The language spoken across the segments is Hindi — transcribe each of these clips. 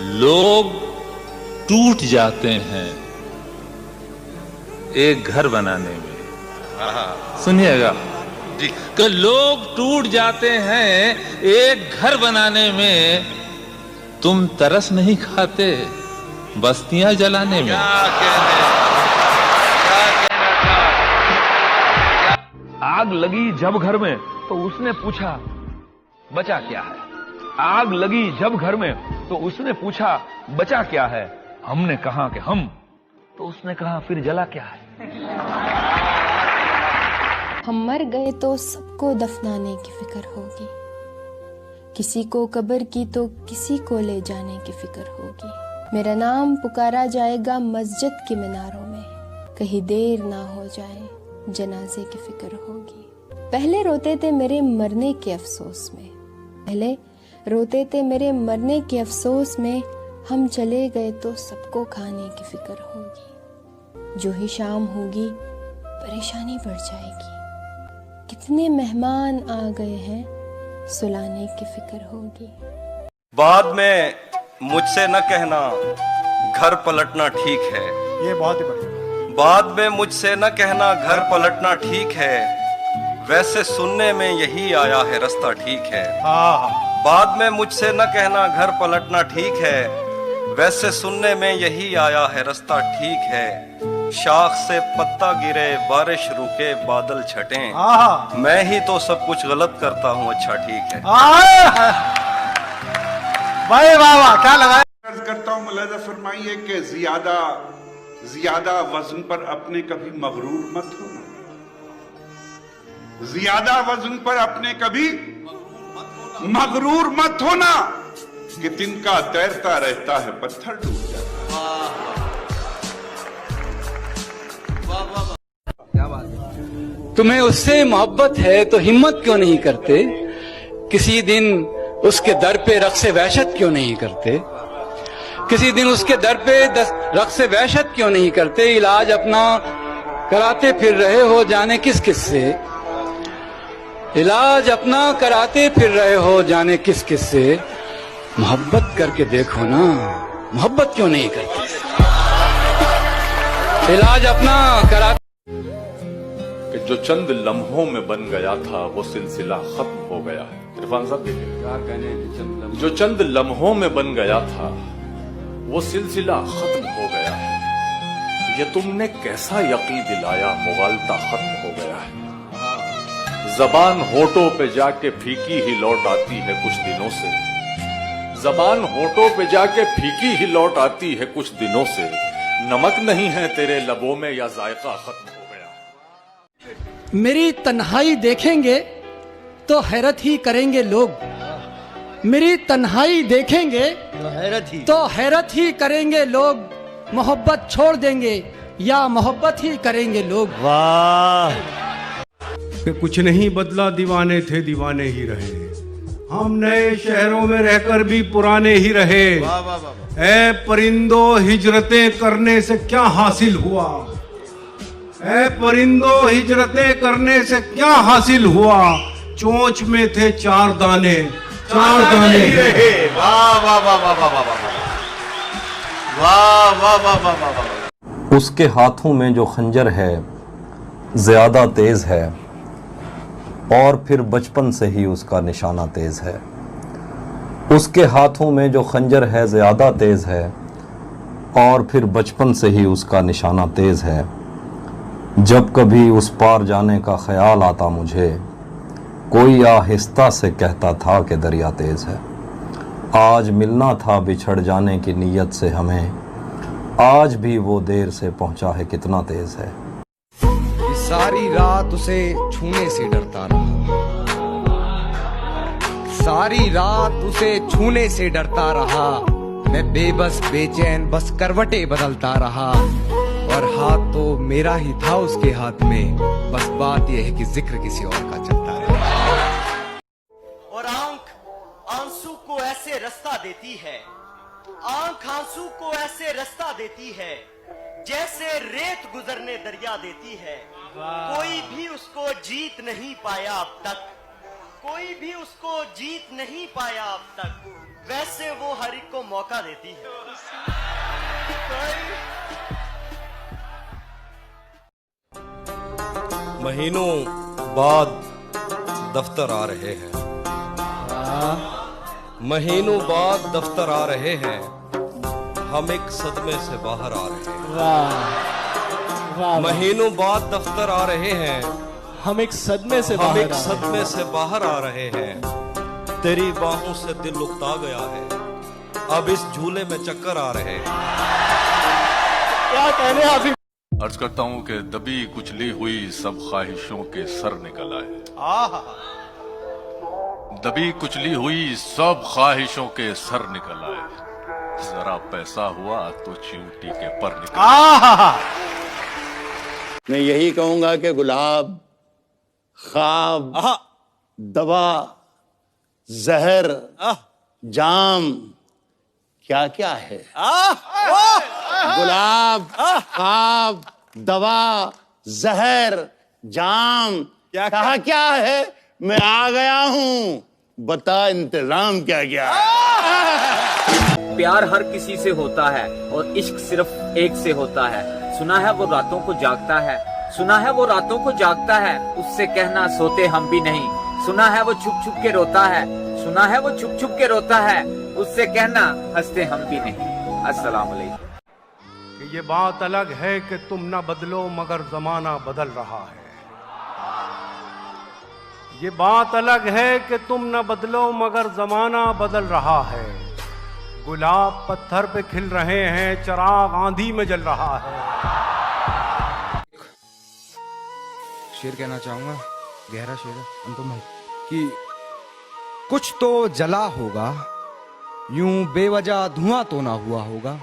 लोग टूट जाते हैं एक घर बनाने में। सुनिएगा जी, कि लोग टूट जाते हैं एक घर बनाने में, तुम तरस नहीं खाते बस्तियां जलाने में। आग लगी जब घर में तो उसने पूछा बचा क्या है। आग लगी जब घर में तो उसने पूछा बचा क्या है। हमने कहा कि हम, तो उसने कहा फिर जला क्या है। हम मर गए तो सबको दफनाने की फिक्र होगी, किसी को कब्र की तो किसी को ले जाने की फिक्र होगी। मेरा नाम पुकारा जाएगा मस्जिद की मीनारों में, कहीं देर ना हो जाए जनाजे की फिक्र होगी। पहले रोते थे मेरे मरने के अफसोस में, पहले रोते थे मेरे मरने के अफसोस में, हम चले गए तो सबको खाने की फिक्र होगी। जो ही शाम होगी परेशानी बढ़ जाएगी, कितने मेहमान आ गए हैं सुलाने की फिक्र होगी। बाद में मुझसे न कहना घर पलटना ठीक है, ये बहुत ही बढ़िया। बाद में मुझसे न कहना घर पलटना ठीक है, वैसे सुनने में यही आया है रास्ता ठीक है। बाद में मुझसे न कहना घर पलटना ठीक है, वैसे सुनने में यही आया है रास्ता ठीक है। शाख से पत्ता गिरे बारिश रुके बादल छटे, मैं ही तो सब कुछ गलत करता हूँ अच्छा ठीक है। भाई वाह वाह, क्या लगा। अर्ज करता हूँ मुलाजा फरमाइए कि ज्यादा वजन पर अपने कभी मगरूर मत होना, ज्यादा वजन पर अपने कभी मगरूर मत होना, कि तिनका तैरता रहता है पत्थर डूब जाता है। तुम्हें उससे मोहब्बत है तो हिम्मत क्यों नहीं करते, किसी दिन उसके दर पे रक़्स वहशत क्यों नहीं करते, किसी दिन उसके दर पे रक़्स वहशत क्यों नहीं करते। इलाज अपना कराते फिर रहे हो जाने किस किस से, इलाज अपना कराते फिर रहे हो जाने किस किस से। मोहब्बत करके देखो ना, मोहब्बत क्यों नहीं करते। इलाज अपना कराते कि जो चंद लम्हों में बन गया था वो सिलसिला खत्म हो गया है। इरफान साहब देखिए क्या कहने, जो चंद लम्हों में बन गया था वो सिलसिला खत्म हो गया है। ये तुमने कैसा यकीन दिलाया मुगालता खत्म हो गया है। जबान होठों पे जाके फीकी ही लौट आती है कुछ दिनों से, जबान होठों पे जाके फीकी ही लौट आती है कुछ दिनों से। नमक नहीं है तेरे लबों में या जायका खत्म हो गया। मेरी तन्हाई देखेंगे तो हैरत ही करेंगे लोग, मेरी तन्हाई देखेंगे तो हैरत ही करेंगे लोग। मोहब्बत छोड़ देंगे या मोहब्बत ही करेंगे लोग। वाह, कुछ नहीं बदला दीवाने थे दीवाने ही रहे, हम नए शहरों में रहकर भी पुराने ही रहे। ऐ परिंदो हिजरतें करने से क्या हासिल हुआ, ऐ परिंदो हिजरतें करने से क्या हासिल हुआ। चोंच में थे चार दाने, चार दाने रहे। वाह वाह वाह वाह वाह वाह वाह वाह वाह वाह वाह वाह। उसके हाथों में जो खंजर है ज्यादा तेज है, और फिर बचपन से ही उसका निशाना तेज है। उसके हाथों में जो खंजर है ज्यादा तेज है, और फिर बचपन से ही उसका निशाना तेज है। जब कभी उस पार जाने का ख्याल आता मुझे, कोई आहिस्ता से कहता था कि दरिया तेज है। आज मिलना था बिछड़ जाने की नीयत से हमें, आज भी वो देर से पहुंचा है कितना तेज है। सारी रात उसे छूने से डरता रहा, सारी रात उसे छूने से डरता रहा। मैं बेबस बेचैन बस करवटें बदलता रहा, और हाथ तो मेरा ही था उसके हाथ में, बस बात यह है कि जिक्र किसी और का चलता रहा। और आंख आंसू को ऐसे रास्ता देती है, आंख आंसू को ऐसे रास्ता देती है, जैसे रेत गुजरने दरिया देती है। कोई भी उसको जीत नहीं पाया अब तक, कोई भी उसको जीत नहीं पाया अब तक। वैसे वो हर एक को मौका देती है। महीनों बाद दफ्तर आ रहे हैं, महीनों बाद दफ्तर आ रहे हैं, हम एक सदमे से बाहर आ रहे हैं। महीनों बाद दफ्तर आ रहे हैं, हम एक सदमे से बाहर आ रहे हैं। तेरी बाहों से दिल उकता गया है, अब इस झूले में चक्कर आ रहे हैं। क्या कहने हाफिज। अर्ज करता हूं कि दबी कुचली हुई सब ख्वाहिशों के सर निकल आए। दबी कुचली हुई सब ख्वाहिशों के सर निकल आए, जरा पैसा हुआ तो चिमटी के पर निकल आए। मैं यही कहूंगा कि गुलाब, ख्वाब, दवा, जहर, जाम क्या क्या है। गुलाब, ख्वाब, दवा, जहर, जाम कहा क्या है। मैं आ गया हूं, बता इंतजाम क्या क्या है। प्यार हर किसी से होता है और इश्क सिर्फ एक से होता है। सुना है वो रातों को जागता है, सुना है वो रातों को जागता है, उससे कहना सोते हम भी नहीं। सुना है वो छुप छुप के रोता है, सुना है वो छुप छुप के रोता है, उससे कहना हंसते हम भी नहीं। अस्सलाम वालेकुम। ये बात अलग है कि तुम न बदलो मगर जमाना बदल रहा है। ये बात अलग है कि तुम न बदलो मगर जमाना बदल रहा है। गुलाब पत्थर पे खिल रहे हैं, चिराग आंधी में जल रहा है। शेर कहना चाहूंगा, गहरा शेर है अंतुम भाई, कि कुछ तो जला होगा, यूं बेवजह धुआं तो ना हुआ होगा।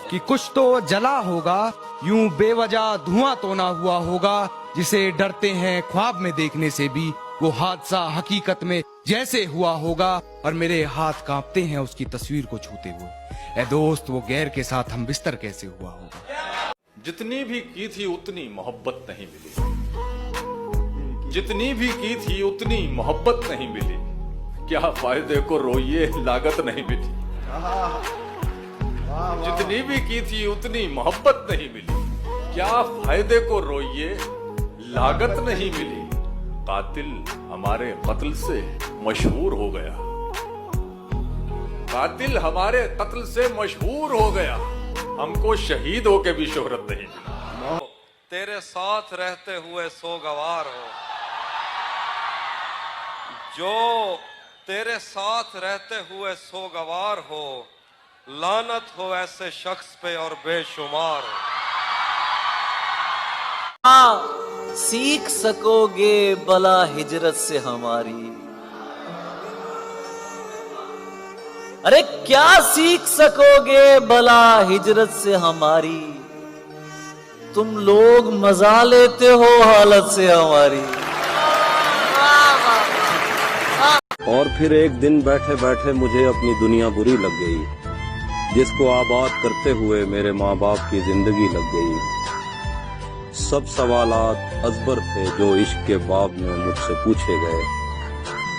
कि कुछ तो जला होगा, यूं बेवजह धुआं तो ना हुआ होगा। जिसे डरते हैं ख्वाब में देखने से भी, वो हादसा हकीकत में जैसे हुआ होगा। और मेरे हाथ कांपते हैं उसकी तस्वीर को छूते हुए। ए दोस्त, वो गैर के साथ हम बिस्तर कैसे हुआ होगा। जितनी भी की थी उतनी मोहब्बत नहीं मिली, जितनी भी की थी उतनी मोहब्बत नहीं मिली। क्या फायदे को रोइए लागत नहीं मिली। जितनी भी की थी उतनी मोहब्बत नहीं मिली, क्या फायदे को रोइए लागत नहीं मिली। कातिल हमारे कत्ल से मशहूर हो गया, कातिल हमारे कत्ल से मशहूर हो गया, हमको शहीद होके भी शोहरत नहीं मिली। तेरे साथ रहते हुए सोगवार हो, जो तेरे साथ रहते हुए सोगवार हो, लानत हो ऐसे शख्स पे और बेशुमार हो। सीख सकोगे भला हिजरत से हमारी। अरे क्या सीख सकोगे भला हिजरत से हमारी। तुम लोग मजा लेते हो हालत से हमारी। और फिर एक दिन बैठे बैठे मुझे अपनी दुनिया बुरी लग गई, जिसको आबाद करते हुए मेरे माँ बाप की जिंदगी लग गई। सब सवालात अजबर थे जो इश्क के बाब में मुझसे पूछे गए,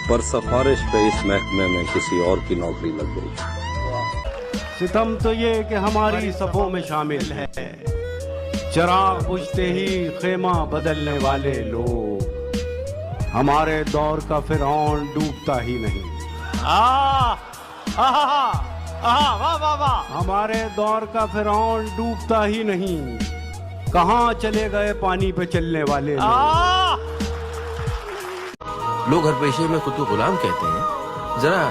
पर सिफारिश पे इस महकमे में किसी और की नौकरी लग गई। सितम तो ये कि हमारी सफों में शामिल है, चिराग बुझते ही खेमा बदलने वाले लोग। हमारे दौर का फिरौन डूबता ही नहीं। हमारे दौर का फिरौन डूबता ही नहीं। कहाँ चले गए पानी पे चलने वाले लोग हर पेशे में खुद को गुलाम कहते हैं, जरा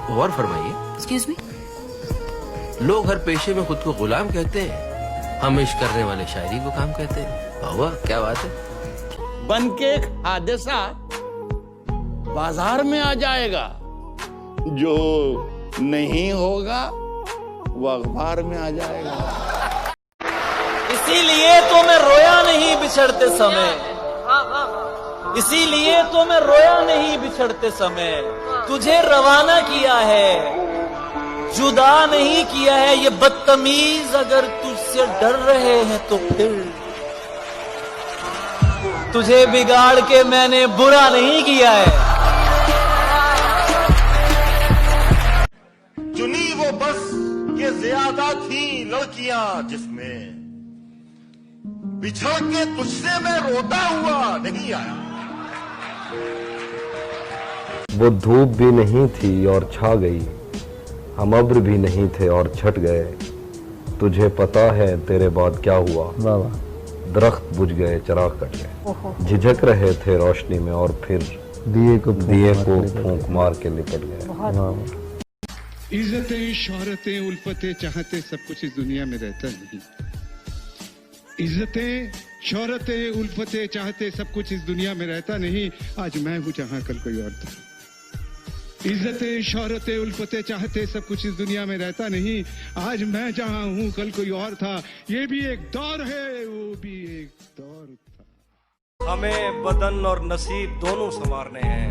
गौर फरमाइए। Excuse me. लोग हर पेशे में खुद को गुलाम कहते हैं, हम इश्क करने वाले शायरी को काम कहते हैं। वाह, क्या बात है। बन के एक हादसा बाजार में आ जाएगा, जो नहीं होगा वो अखबार में आ जाएगा। इसीलिए तो मैं रोया नहीं बिछड़ते समय, इसीलिए तो मैं रोया नहीं बिछड़ते समय। तुझे रवाना किया है, जुदा नहीं किया है। ये बदतमीज अगर तुझसे डर रहे हैं तो फिर तुझे बिगाड़ के मैंने बुरा नहीं किया है। चुनी वो तो बस ये ज्यादा थी लड़कियां जिसमें बिछड़ के तुझसे मैं रोता हुआ नहीं आया। वो धूप भी नहीं थी और छा गई, हम अब्र भी नहीं थे और छट गए। तुझे पता है तेरे बाद क्या हुआ? दरख्त बुझ गए, चिराग कट गए। झिझक रहे थे रोशनी में और फिर दिए को फूंक मार के लिपट गए। इज्जतें, शोहरतें, उल्फतें, चाहते सब कुछ इस दुनिया में रहता नहीं। इज्जतें, शोहरतें, उल्फतें, चाहते सब कुछ इस दुनिया में रहता नहीं। आज मैं हूं जहां कल कोई और था। इज्जतें, शोहरतें, उल्फतें, चाहते सब कुछ इस दुनिया में रहता नहीं। आज मैं जहां हूं कल कोई और था। ये भी एक दौर है, वो भी एक दौर था। हमें बदन और नसीब दोनों संवारने हैं।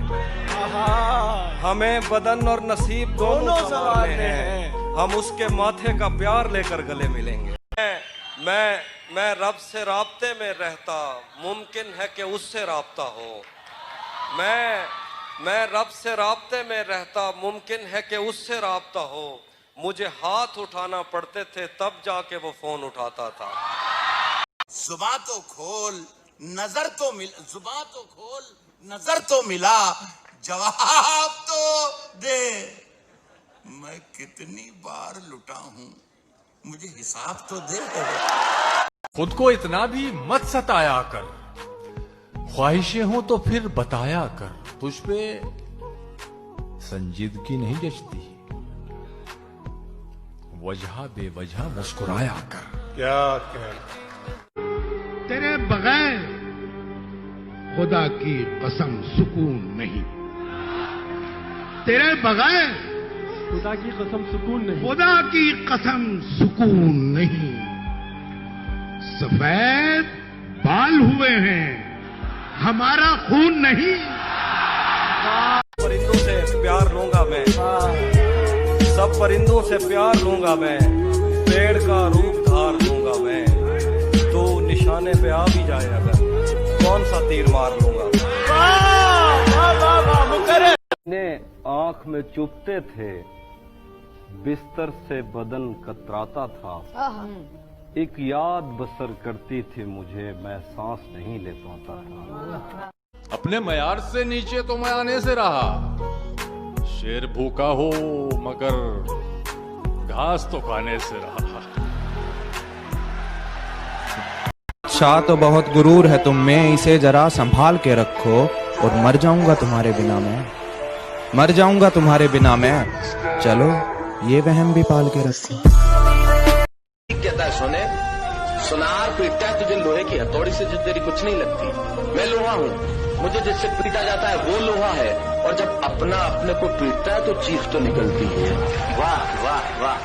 हमें बदन और नसीब दोनों संवारने हैं। हम उसके माथे का प्यार लेकर गले मिलेंगे। मैं रब से राब्ते में रहता, मुमकिन है कि उससे राब्ता हो। मैं रब से राब्ते में रहता, मुमकिन है कि उससे राब्ता हो। मुझे हाथ उठाना पड़ते थे तब जाके वो फोन उठाता था। जुबान तो खोल, नजर तो मिल, जुबान तो खोल, नजर तो मिला, जवाब तो दे। मैं कितनी बार लुटा हूं, मुझे हिसाब तो दे। खुद को इतना भी मत सताया कर, ख्वाहिशें हो तो फिर बताया कर। तुझ पे संजीदगी नहीं जचती, वजह बेवजह मुस्कुराया कर। क्या तेरे बगैर खुदा की कसम सुकून नहीं। तेरे बगैर खुदा की कसम सुकून नहीं। खुदा की कसम सुकून नहीं। सफेद बाल हुए हैं, हमारा खून नहीं। परिंदों से प्यार लूंगा मैं, सब परिंदों से प्यार लूंगा मैं। पेड़ का रूप धार लूंगा मैं। तो निशाने पे आ भी जाए अगर, कौन सा तीर मार लूंगा। अपने आंख में चुभते थे, बिस्तर से बदन कतराता था। एक याद बसर करती थी मुझे, मैं सांस नहीं ले पाता था। अपने मयार से नीचे तो मैं आने से रहा। शेर भूखा हो मगर घास तो खाने से रहा। शाह तो बहुत गुरूर है तुम में, इसे जरा संभाल के रखो। और मर जाऊंगा तुम्हारे बिना मैं, मर जाऊंगा तुम्हारे बिना मैं। चलो ये वहम भी पाल के रखो। कहता है सोने, सुनार पीटता है तुझे लोहे की हथौड़ी से जो तेरी कुछ नहीं लगती। मैं लोहा हूँ, मुझे जिससे पीटा जाता है वो लोहा है। और जब अपना अपने को पीटता है तो चीख तो निकलती है। वाह वाह वाह।